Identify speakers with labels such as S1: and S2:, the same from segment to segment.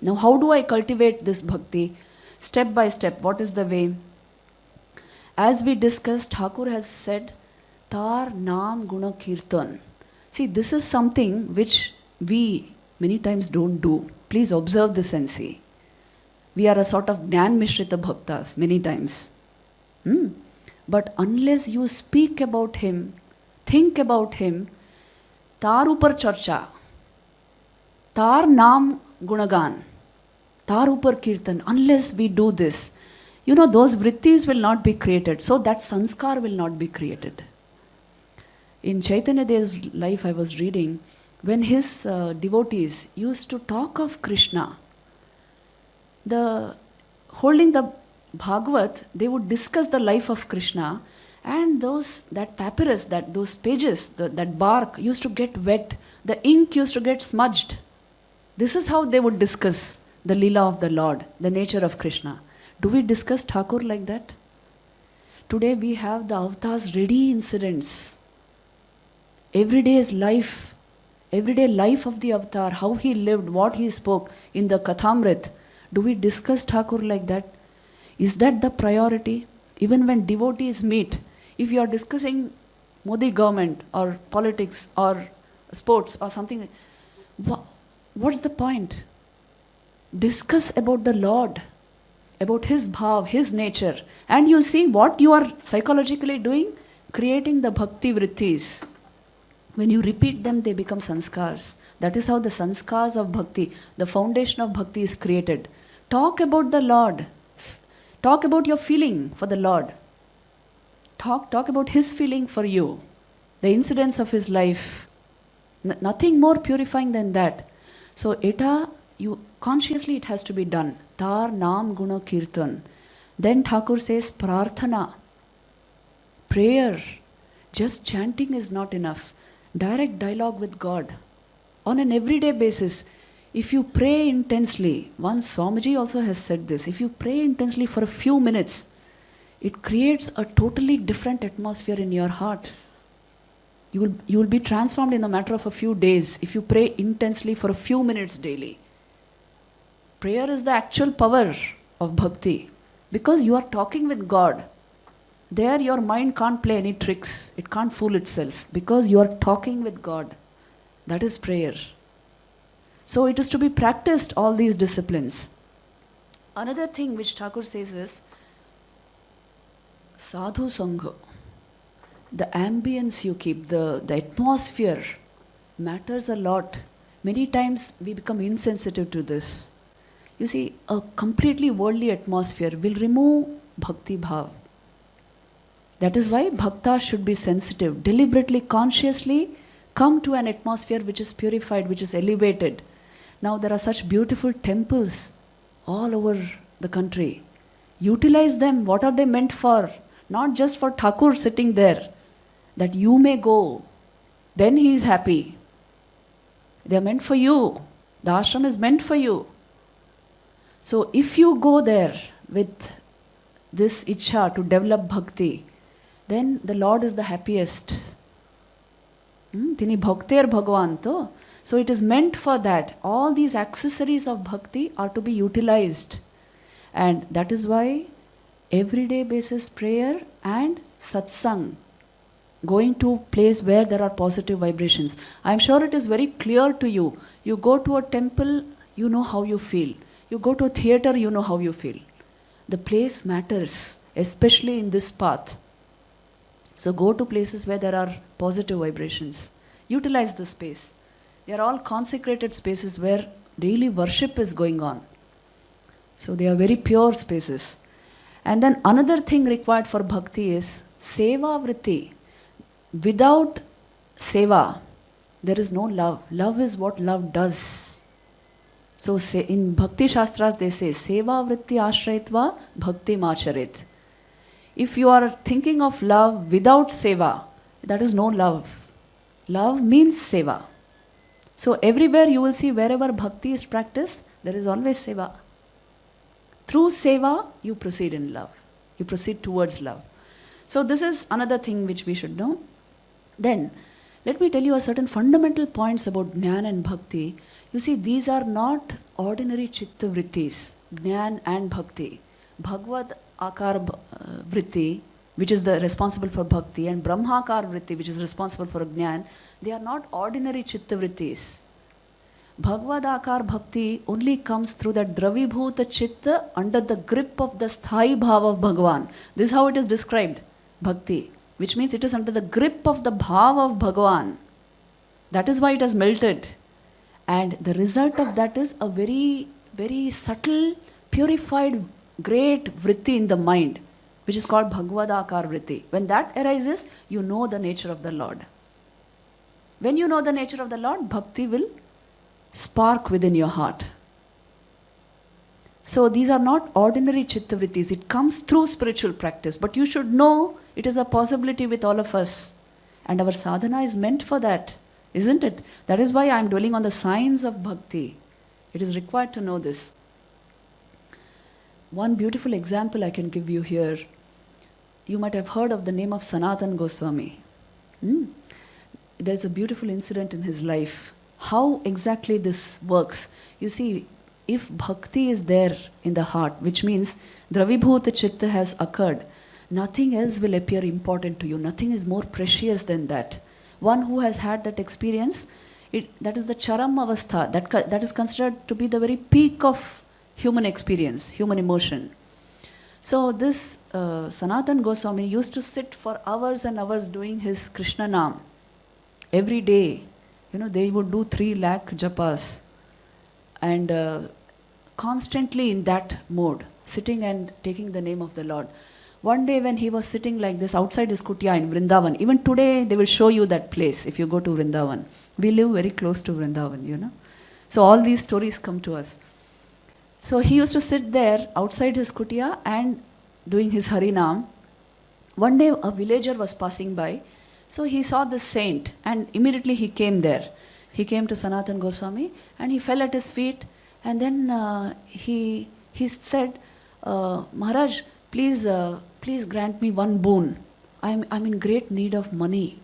S1: Now, how do I cultivate this bhakti? Step by step, what is the way? As we discussed, Thakur has said, Tar Naam Guna Kirtan. See, this is something which we many times don't do. Please observe this and see. We are a sort of Gnan Mishrita Bhaktas many times. But unless you speak about him, think about him, Tar Upar Charcha, Tar Naam Gunagan, Tar Upar Kirtan, unless we do this, those vrittis will not be created. So that sanskar will not be created. In Chaitanya Dev's life I was reading, when his devotees used to talk of Krishna, holding the Bhagavat, they would discuss the life of Krishna, and that papyrus, those pages, that bark used to get wet, the ink used to get smudged. This is how they would discuss the Leela of the Lord, the nature of Krishna. Do we discuss Thakur like that? Today we have the avatar's ready incidents. Everyday life of the avatar, how he lived, what he spoke in the Kathamrit. Do we discuss Thakur like that? Is that the priority? Even when devotees meet, if you are discussing Modi government or politics or sports or something, what's the point? Discuss about the Lord, about his bhav, his nature. And you see what you are psychologically doing? Creating the bhakti vrittis. When you repeat them, they become sanskars. That is how the sanskars of bhakti, the foundation of bhakti is created. Talk about the Lord. Talk about your feeling for the Lord. Talk about his feeling for you. The incidents of his life. Nothing more purifying than that. So consciously it has to be done. Tar Naam Guna Kirtan. Then Thakur says prarthana. Prayer. Just chanting is not enough. Direct dialogue with God. On an everyday basis. If you pray intensely, once Swamiji also has said this, if you pray intensely for a few minutes, it creates a totally different atmosphere in your heart. You will be transformed in a matter of a few days if you pray intensely for a few minutes daily. Prayer is the actual power of bhakti because you are talking with God. There your mind can't play any tricks. It can't fool itself because you are talking with God. That is prayer. So it is to be practiced, all these disciplines. Another thing which Thakur says is sadhu sangha. The ambience you keep, the atmosphere matters a lot. Many times we become insensitive to this. You see, a completely worldly atmosphere will remove bhakti bhav. That is why bhaktas should be sensitive, deliberately, consciously come to an atmosphere which is purified, which is elevated. Now there are such beautiful temples all over the country. Utilize them. What are they meant for? Not just for Thakur sitting there, that you may go. Then he is happy. They are meant for you. The ashram is meant for you. So if you go there with this ichha to develop bhakti, then the Lord is the happiest. Tini bhakter bhagwan to. So it is meant for that. All these accessories of bhakti are to be utilized. And that is why everyday basis prayer and satsang, going to a place where there are positive vibrations. I am sure it is very clear to you. You go to a temple, you know how you feel. You go to a theater, you know how you feel. The place matters, especially in this path. So go to places where there are positive vibrations. Utilize the space. They are all consecrated spaces where daily worship is going on. So they are very pure spaces. And then another thing required for bhakti is seva vritti. Without seva, there is no love. Love is what love does. So in Bhakti Shastras they say, seva vritti ashrayatva bhakti macharet. If you are thinking of love without seva, that is no love. Love means seva. So everywhere you will see wherever bhakti is practiced, there is always seva. Through seva, you proceed in love. You proceed towards love. So this is another thing which we should know. Then, let me tell you a certain fundamental points about jnana and bhakti. You see, these are not ordinary chitta vrittis, Jnana and Bhakti. Bhagavad Akar Vritti, which is the responsible for Bhakti, and Brahmakar Vritti, which is responsible for Jnana, they are not ordinary chitta vrittis. Bhagavadakar Bhakti only comes through that Dravibhuta Chitta under the grip of the Sthai Bhava of Bhagavan. This is how it is described, Bhakti, which means it is under the grip of the Bhava of Bhagavan. That is why it has melted. And the result of that is a very, very subtle, purified, great vritti in the mind, which is called Bhagavadakar Vritti. When that arises, you know the nature of the Lord. When you know the nature of the Lord, Bhakti will spark within your heart. So these are not ordinary chitta vrittis. It comes through spiritual practice. But you should know it is a possibility with all of us. And our sadhana is meant for that, isn't it? That is why I am dwelling on the signs of bhakti. It is required to know this. One beautiful example I can give you here. You might have heard of the name of Sanatan Goswami. There's a beautiful incident in his life. How exactly this works? You see, if bhakti is there in the heart, which means Dravibhuta Chitta has occurred, nothing else will appear important to you. Nothing is more precious than that. One who has had that experience, that is the charam avastha, that is considered to be the very peak of human experience, human emotion. So this Sanatan Goswami used to sit for hours and hours doing his Krishna Nam. Every day, they would do 3 lakh japas. And constantly in that mode, sitting and taking the name of the Lord. One day when he was sitting like this outside his kutia in Vrindavan, even today they will show you that place if you go to Vrindavan. We live very close to Vrindavan, So all these stories come to us. So he used to sit there outside his kutia and doing his Harinam. One day a villager was passing by. So he saw this saint and immediately he came there. He came to Sanatan Goswami and he fell at his feet and then he said, Maharaj, please grant me one boon. I'm in great need of money.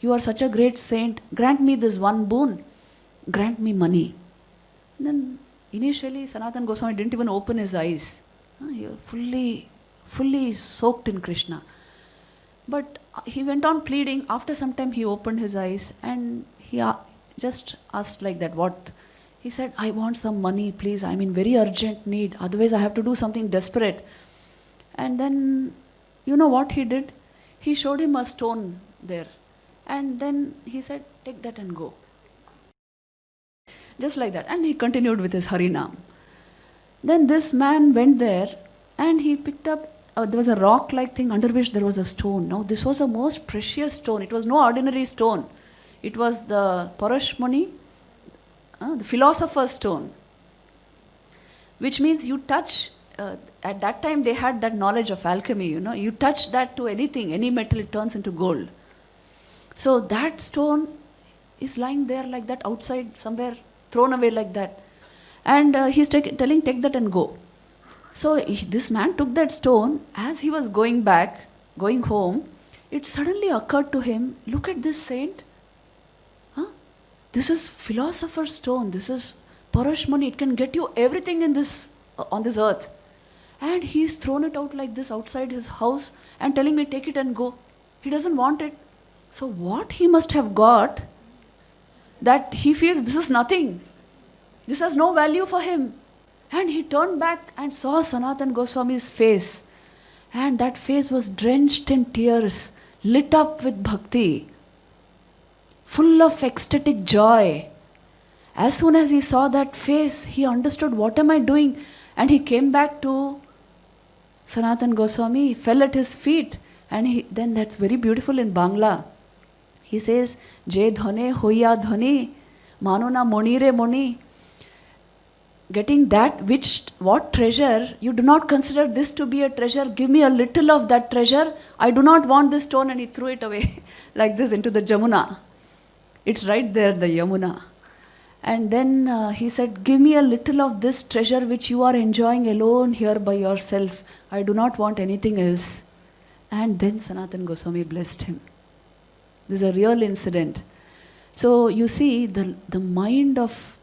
S1: You are such a great saint. Grant me this one boon. Grant me money. And then initially Sanatan Goswami didn't even open his eyes. He was fully soaked in Krishna. But he went on pleading. After some time he opened his eyes and he just asked like that, what? He said, I want some money, please. I'm in very urgent need. Otherwise I have to do something desperate. And then, you know what he did? He showed him a stone there. And then he said, take that and go. Just like that. And he continued with his Harinam. Then this man went there and he picked up, there was a rock-like thing under which there was a stone. Now this was the most precious stone. It was no ordinary stone. It was the Parashmani, the philosopher's stone. Which means you touch, at that time they had that knowledge of alchemy, You touch that to anything, any metal, it turns into gold. So that stone is lying there like that outside somewhere, thrown away like that. And he's telling, take that and go. So this man took that stone. As he was going home, it suddenly occurred to him, look at this saint. This is philosopher's stone. This is Parashmani. It can get you everything in this on this earth. And he's thrown it out like this outside his house and telling me, take it and go. He doesn't want it. So what he must have got, that he feels this is nothing. This has no value for him. And he turned back and saw Sanatan Goswami's face. And that face was drenched in tears, lit up with bhakti, full of ecstatic joy. As soon as he saw that face, he understood, what am I doing? And he came back to Sanatan Goswami, fell at his feet. And then that's very beautiful in Bangla. He says, Je dhane hoya dhani, manona monire moni. Getting that what treasure, you do not consider this to be a treasure, give me a little of that treasure, I do not want this stone, and he threw it away like this into the Jamuna. It's right there, the Yamuna. And then he said, give me a little of this treasure which you are enjoying alone here by yourself. I do not want anything else. And then Sanatan Goswami blessed him. This is a real incident. So you see, the mind of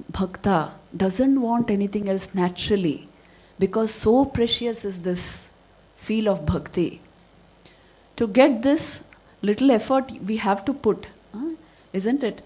S1: bhakta doesn't want anything else naturally, because so precious is this feel of bhakti. To get this little effort we have to put, isn't it?